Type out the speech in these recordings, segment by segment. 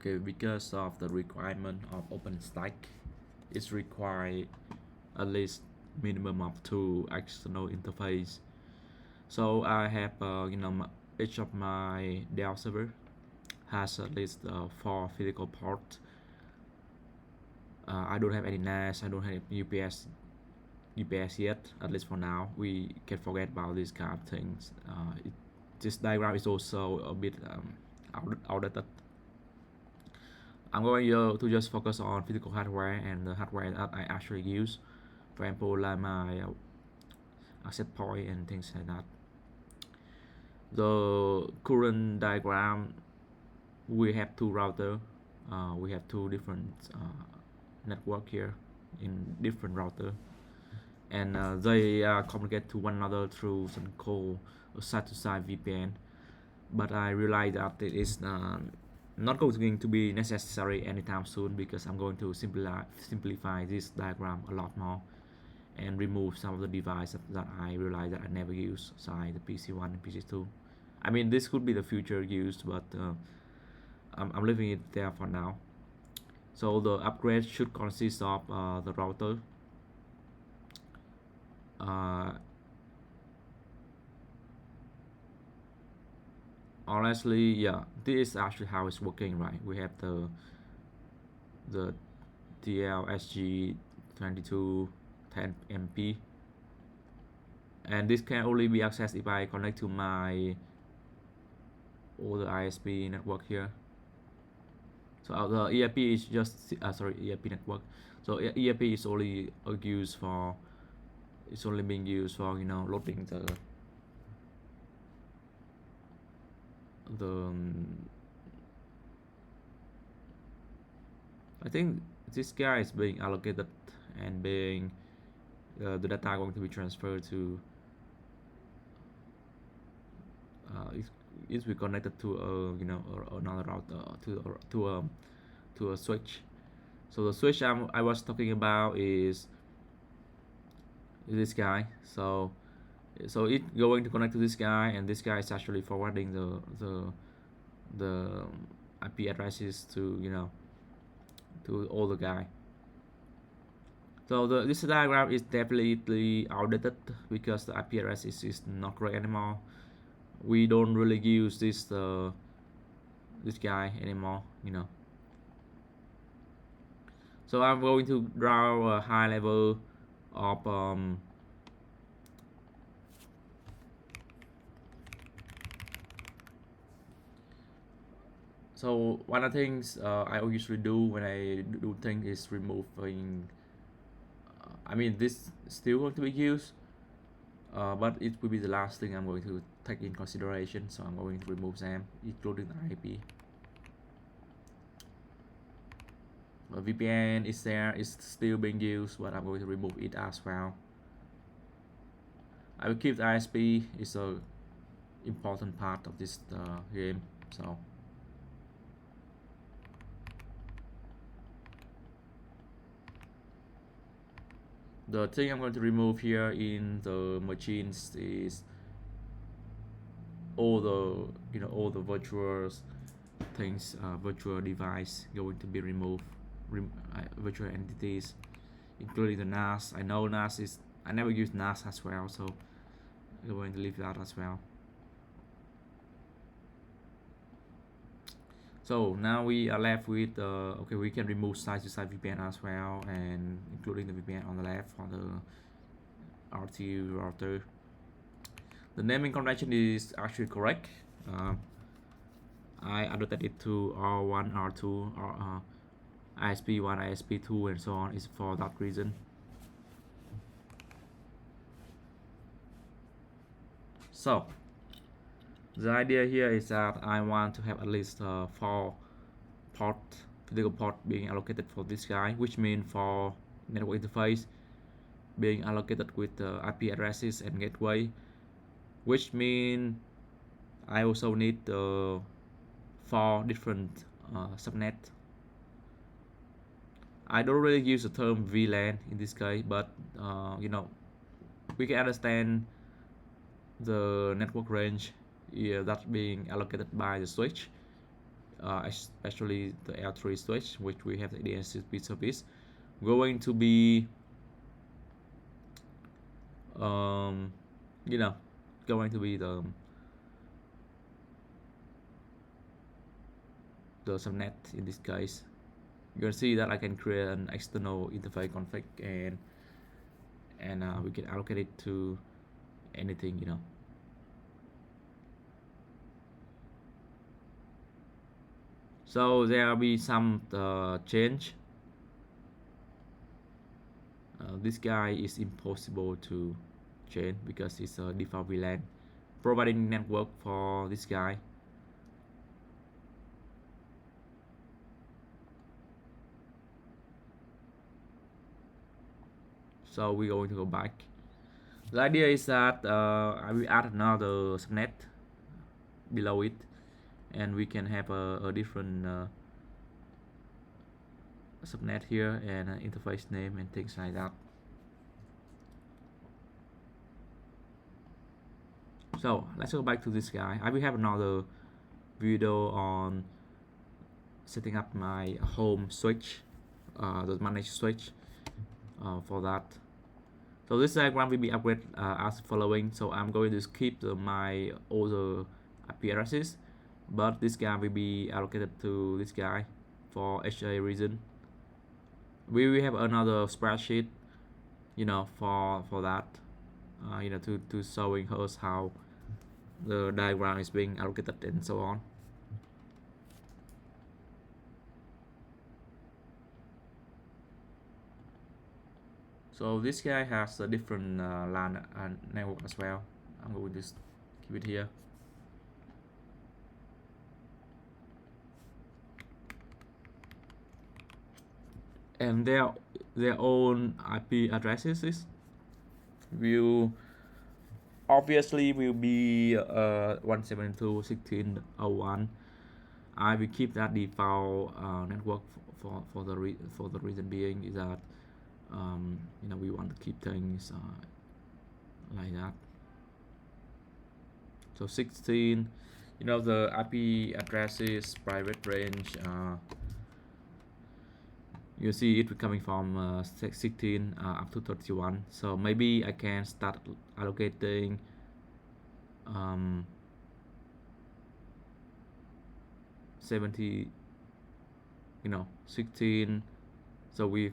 Okay, because of the requirement of OpenStack, it's required at least minimum of 2 external interface. So I have, each of my Dell server has at least 4 physical ports. I don't have any NAS, I don't have UPS yet, at least for now. We can forget about these kind of things. This diagram is also a bit outdated. I'm going to just focus on physical hardware and the hardware that I actually use. For example, like my access point and things like that. The current diagram, we have 2 routers. We have 2 different network here in different router, and they communicate to one another through something called a side-to-side VPN. But I realize that it is not going to be necessary anytime soon, because I'm going to simplify this diagram a lot more and remove some of the devices that I realize that I never use, aside the PC1 and PC2. I mean, this could be the future use, but I'm leaving it there for now. So the upgrade should consist of the router, honestly, yeah, this is actually how it's working, right? We have the TLSG2210MP, and this can only be accessed if I connect to my older ISP network here. So the EIP is just EIP network. So EIP is only used for, it's only being used for loading the I think this guy is being allocated and being the data going to be transferred to is be connected to another router, to a switch. So the switch I was talking about is this guy. So it going to connect to this guy, and this guy is actually forwarding the IP addresses to to all the guy. So this diagram is definitely outdated because the IP address is not correct anymore. We don't really use this guy anymore, So I'm going to draw a high level of so one of the things I usually do when I do things is removing. I mean, this is still going to be used, but it will be the last thing I'm going to take in consideration. So I'm going to remove them, including the IP. VPN is there, it's still being used, but I'm going to remove it as well. I will keep the ISP, it's a important part of this game. So the thing I'm going to remove here in the machines is all the virtual things, virtual device going to be removed, virtual entities, including the NAS. I know NAS is, I never use NAS as well, so I'm going to leave that as well. So now we are left with okay, we can remove side-to-side VPN as well, and including the VPN on the left for the RT router. The naming convention is actually correct. I adapted it to R1, R2, or ISP1, ISP2, and so on. Is for that reason. So the idea here is that I want to have at least 4 physical port being allocated for this guy, which means for network interface being allocated with IP addresses and gateway, which means I also need 4 different subnet. I don't really use the term VLAN in this case, but we can understand the network range that's being allocated by the switch. especially the L3 switch, which we have the DNSP service, going to be um, you know going to be the subnet in this case. You can see that I can create an external interface config, and we can allocate it to anything. So there will be some change. This guy is impossible to change because it's a default VLAN providing network for this guy. So we're going to go back. The idea is that I will add another subnet below it, and we can have a different subnet here and an interface name and things like that. So let's go back to this guy. I will have another video on setting up my home switch, the managed switch for that. So this diagram will be upgraded as following. So I'm going to skip my older IP addresses, but this guy will be allocated to this guy for HA reason. We will have another spreadsheet, for that, to showing us how the diagram is being allocated and so on. So this guy has a different LAN network as well. I'm going to keep it here. And their own IP addresses will obviously be 172.16.01. I will keep that default network for the reason being is that we want to keep things like that. So 16, the IP addresses private range. You see it coming from 16 up to 31. So maybe I can start allocating 70, 16. So we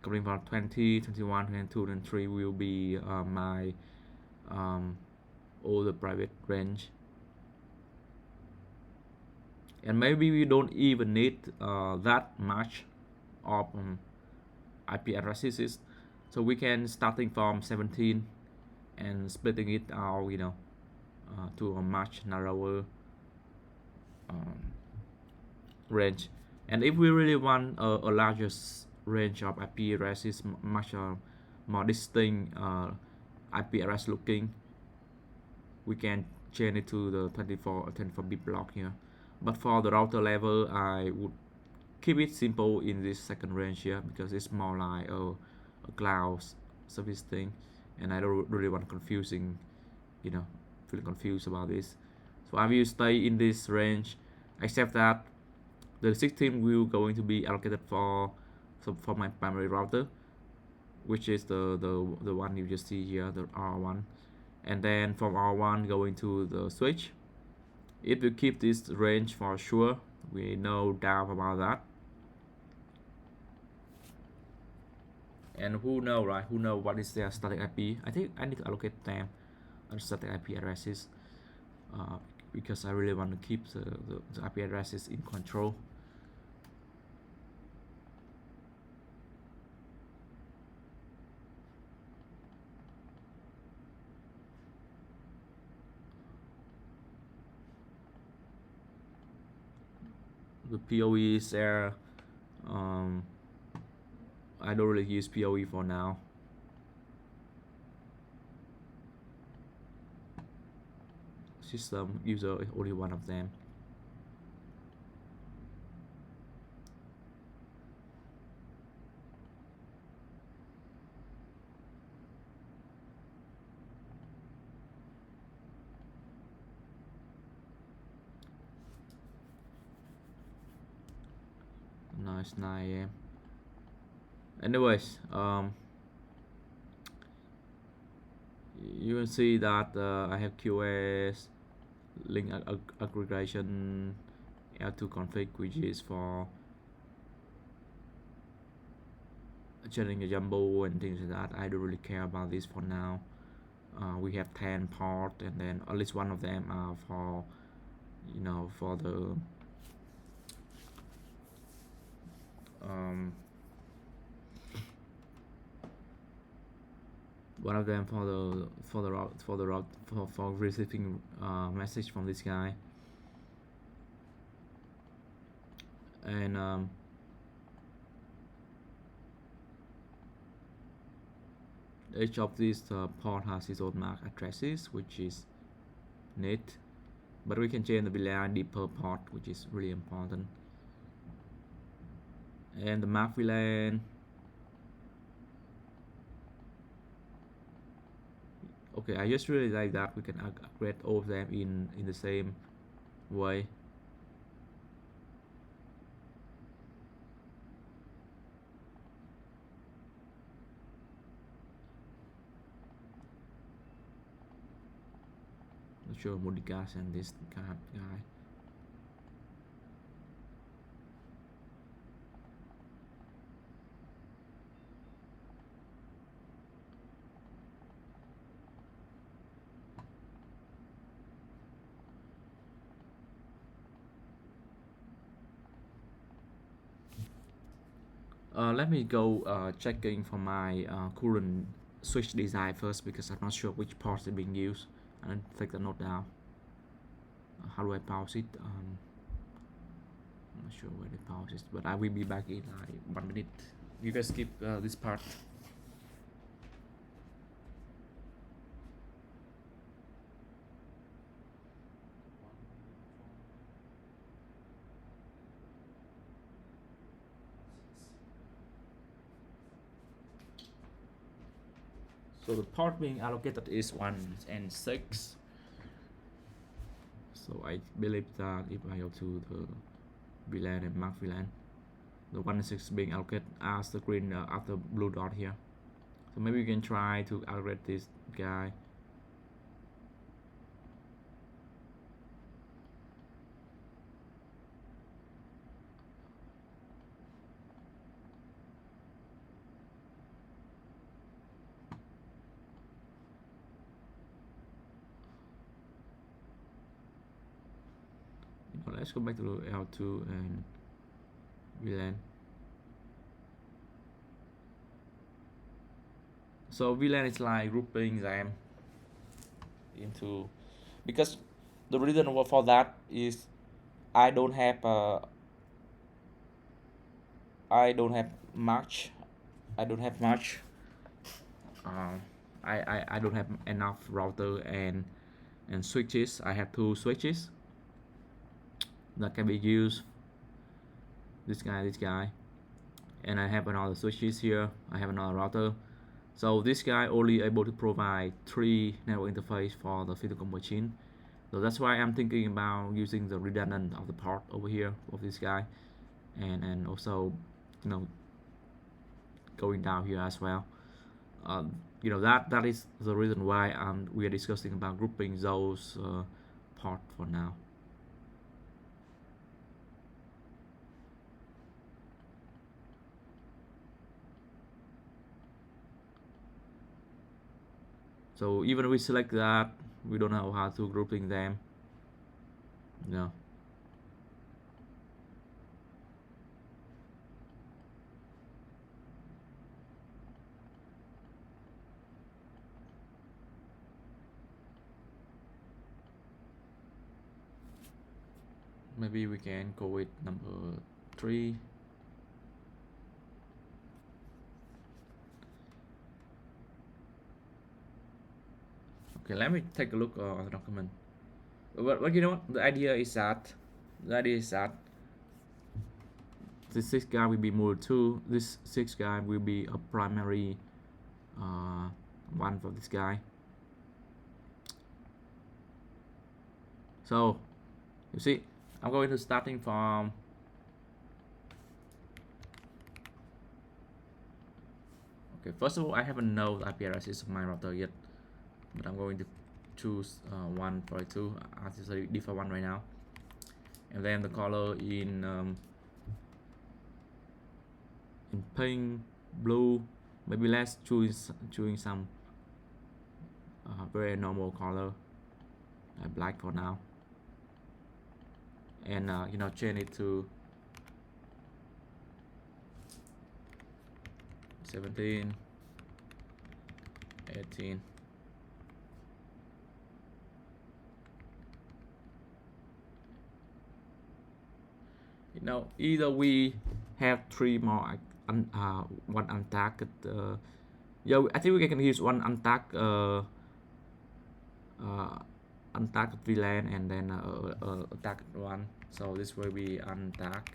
coming from 20, 21, 22, and 3 will be my all the private range. And maybe we don't even need that much of IP addresses, so we can starting from 17 and splitting it out, to a much narrower range. And if we really want a larger range of IP addresses, much more distinct IP address looking, we can change it to the 24 bit block here. But for the router level, I would keep it simple in this second range here because it's more like a cloud service thing, and I don't really want feeling confused about this. So I will stay in this range, except that the 16 will going to be allocated for my primary router, which is the one you just see here, the R1, and then from R1 going to the switch. It will keep this range for sure, we no doubt about that. And who know, right? Who know what is their static IP? I think I need to allocate them on static IP addresses because I really want to keep the IP addresses in control. The PoE is there. I don't really use PoE for now. System user is only one of them. Now it's 9 a.m. Anyways, you can see that I have QoS link aggregation L2 config, which is for changing a jumbo and things like that. I don't really care about this for now. We have 10 port, and then at least one of them are for, you know, for the one of them for receiving message from this guy, and each of these port has its own MAC addresses, which is neat, but we can change the VLAN deeper port, which is really important. And the MAC VLAN, okay, I just really like that we can upgrade all of them in the same way. Not sure Modigas and this guy. Let me go checking for my current switch design first, because I'm not sure which parts are being used. And take the note down. How do I pause it? I'm not sure where the pause is, but I will be back in like 1 minute. You guys skip this part. So the port being allocated is 1 and 6. So I believe that if I go to the VLAN and MAC VLAN, the 1 and 6 being allocated as the green after blue dot here. So maybe we can try to allocate this guy. Let's go back to L2 and VLAN. So VLAN is like grouping them into, because the reason for that is I don't have much. I don't have much. I don't have enough router and switches. I have 2 switches that can be used. This guy, and I have another switches here. I have another router. So this guy only able to provide 3 network interface for the physical machine. So that's why I'm thinking about using the redundant of the port over here of this guy, and also, you know, going down here as well. You know, that is the reason why we are discussing about grouping those part for now. So even if we select that, we don't know how to grouping them. No. Maybe we can go with number 3. Okay, let me take a look on the document. But you know what? The idea is that this 6 guy will be moved to this 6 guy will be a primary one for this guy. So you see, I'm going to starting from Okay, first of all, I haven't know the IP address of my router yet, but I'm going to choose 142 as the default one right now, and then the color in pink, blue. Maybe let's choose some very normal color, like black for now, and change it to 17, 18. Either we have three more one untagged yeah, I think we can use one untagged untagged VLAN and then a tagged one, so this will be untagged.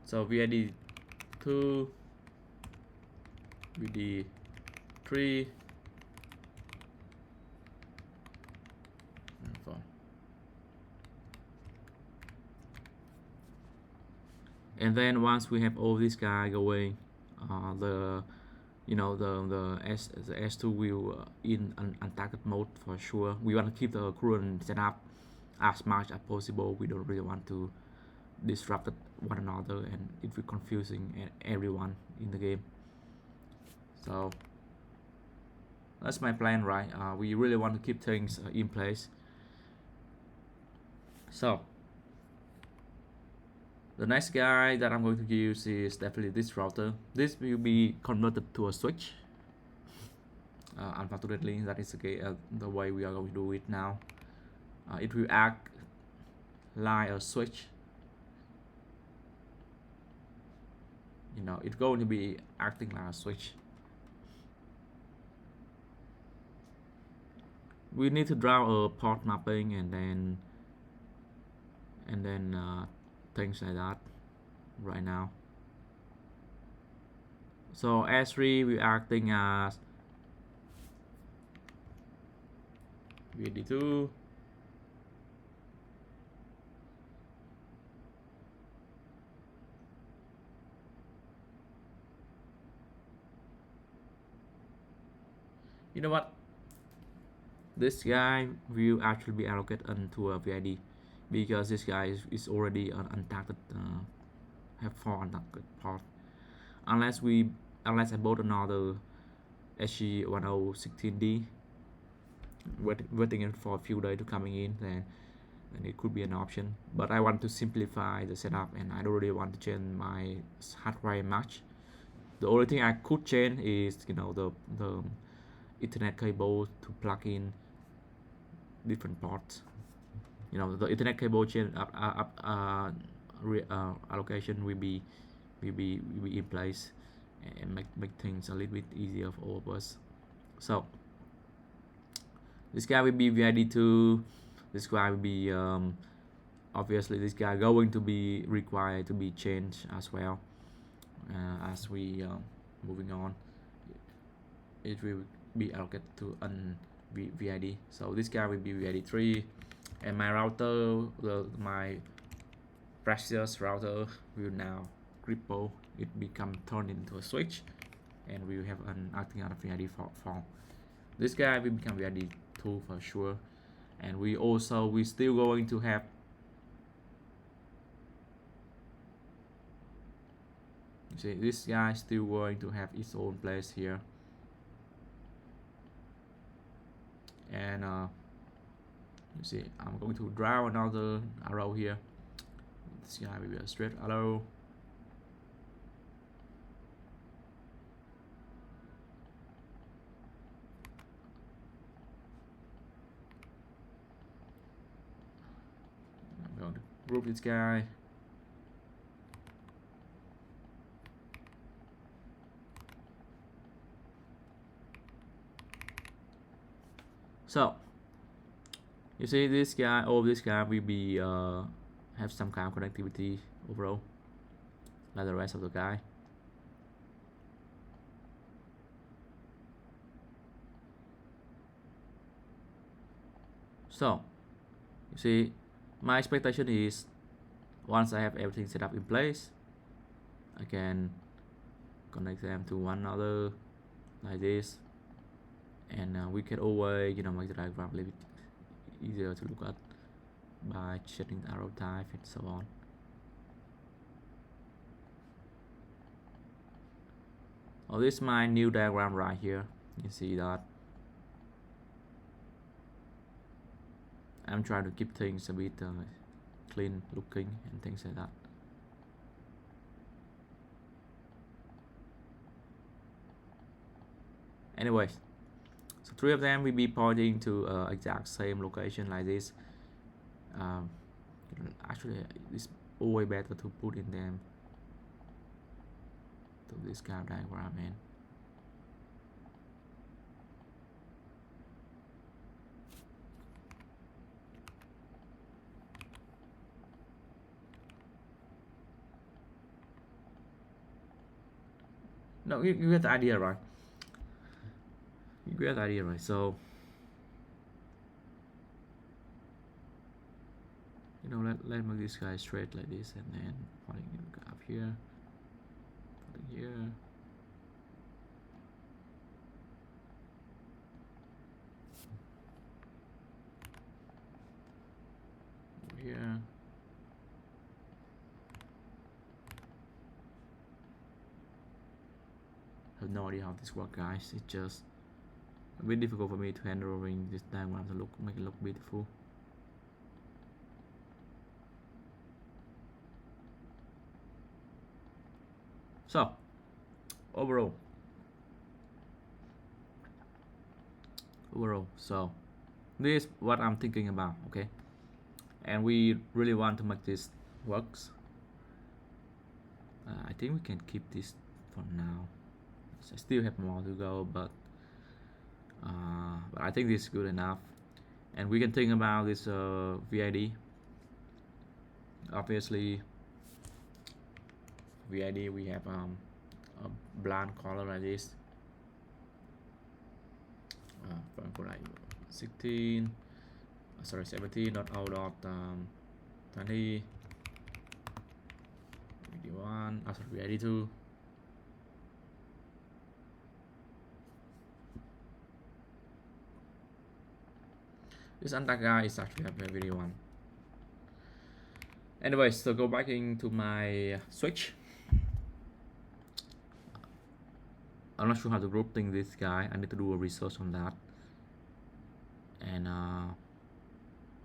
So VID 2, VID 3, and 4. And then once we have all this guy going, the S2 will in untagged mode for sure. We want to keep the current setup as much as possible. We don't really want to disrupt one another and it will confusing everyone in the game. So that's my plan, right? We really want to keep things in place. So the next guy that I'm going to use is definitely this router. This will be converted to a switch. Unfortunately, that is the way we are going to do it now. It will act like a switch. It's going to be acting like a switch. We need to draw a port mapping and then things like that right now. So S3 we are acting as VD2, you know what, this guy will actually be allocated into a VID because this guy is already an untagged have 4 untagged port, unless I bought another SG1016D waiting it for a few days to coming in, then it could be an option. But I want to simplify the setup and I don't really want to change my hardware much. The only thing I could change is the Ethernet cable to plug in different ports. The Ethernet cable chain allocation will be in place and make things a little bit easier for all of us. So this guy will be VID2. This guy will be obviously this guy going to be required to be changed as well as we moving on. It will be allocated to VID. So this guy will be VID3, and my router, my precious router, will now cripple. It become turned into a switch, and we will have an acting out of VID form. This guy will become VID2 for sure, and we still going to have this guy still going to have its own place here. And you see, I'm going to draw another arrow here. This guy will be a straight arrow. I'm going to group this guy. So you see, this guy will be have some kind of connectivity overall like the rest of the guy. So you see, my expectation is once I have everything set up in place, I can connect them to one another like this, and we can always make the diagram a little bit easier to look at by changing the arrow type and so on. Oh, this is my new diagram right here. You see that I'm trying to keep things a bit clean looking and things like that. Anyways, so 3 of them will be pointing to exact same location like this. Actually, it's always better to put in them to this kind of diagram, man. No, you get the idea, right? You get the idea, right? So let make this guy straight like this, and then putting it up here, putting here. Here. I have no idea how this works, guys. It's just a bit difficult for me to handling this diagram to make it look beautiful. So overall, so this is what I'm thinking about, okay? And we really want to make this works. I think we can keep this for now. So I still have more to go, but I think this is good enough. And we can think about this VID. Obviously, VID we have a blank color like this. For like 16, sorry 17, not out of 20, VID1, sorry VID2. This anti-guy is actually a VID1. Anyway, so go back into my switch. I'm not sure how to group thing this guy. I need to do a research on that. And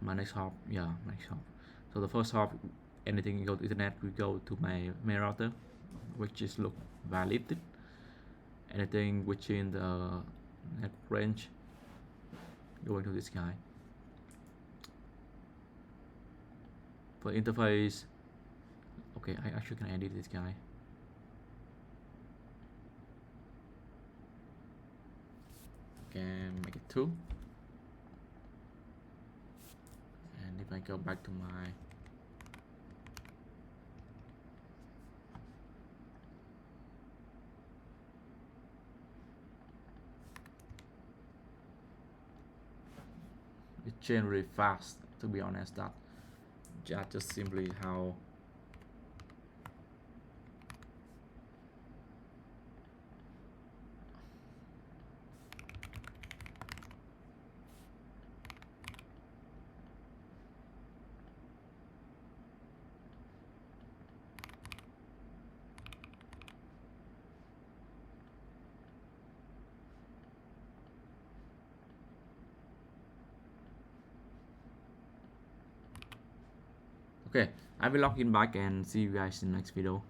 my next hop, so the first hop, anything you go to internet, we go to my main router, which is look valid. Anything within the network range, going to this guy. For interface, okay, I actually can edit this guy. Can make it 2. And if I go back to my it changed really fast, to be honest. That just simply how okay, I will log in back and see you guys in the next video.